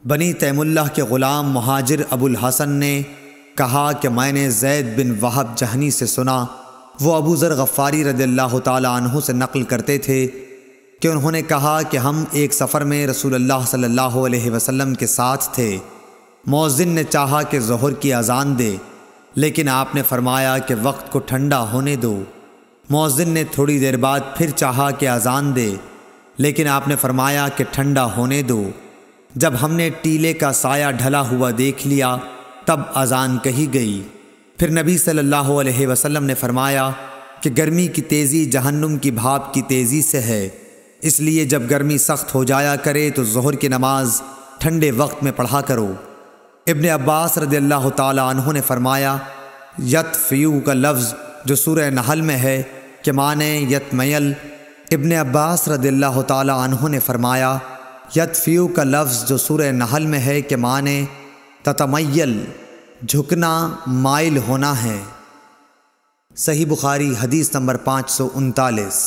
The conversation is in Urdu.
بنی تیم اللہ کے غلام مہاجر ابو الحسن نے کہا کہ میں نے زید بن وہب جہنی سے سنا، وہ ابو ذر غفاری رضی اللہ تعالی عنہ سے نقل کرتے تھے کہ انہوں نے کہا کہ ہم ایک سفر میں رسول اللہ صلی اللہ علیہ وسلم کے ساتھ تھے۔ مؤذن نے چاہا کہ ظہر کی اذان دے، لیکن آپ نے فرمایا کہ وقت کو ٹھنڈا ہونے دو۔ مؤذن نے تھوڑی دیر بعد پھر چاہا کہ اذان دے، لیکن آپ نے فرمایا کہ ٹھنڈا ہونے دو۔ جب ہم نے ٹیلے کا سایہ ڈھلا ہوا دیکھ لیا تب اذان کہی گئی۔ پھر نبی صلی اللہ علیہ وسلم نے فرمایا کہ گرمی کی تیزی جہنم کی بھاپ کی تیزی سے ہے، اس لیے جب گرمی سخت ہو جایا کرے تو ظہر کی نماز ٹھنڈے وقت میں پڑھا کرو۔ ابن عباس رضی اللہ تعالی عنہ نے فرمایا یطفیو کا لفظ جو سورہ نحل میں ہے کہ معنی یتمیل۔ ابن عباس رضی اللہ تعالی عنہ نے فرمایا یطفیو کا لفظ جو سورہ نحل میں ہے کہ معنی تتمیل، جھکنا، مائل ہونا ہے۔ صحیح بخاری حدیث نمبر 539۔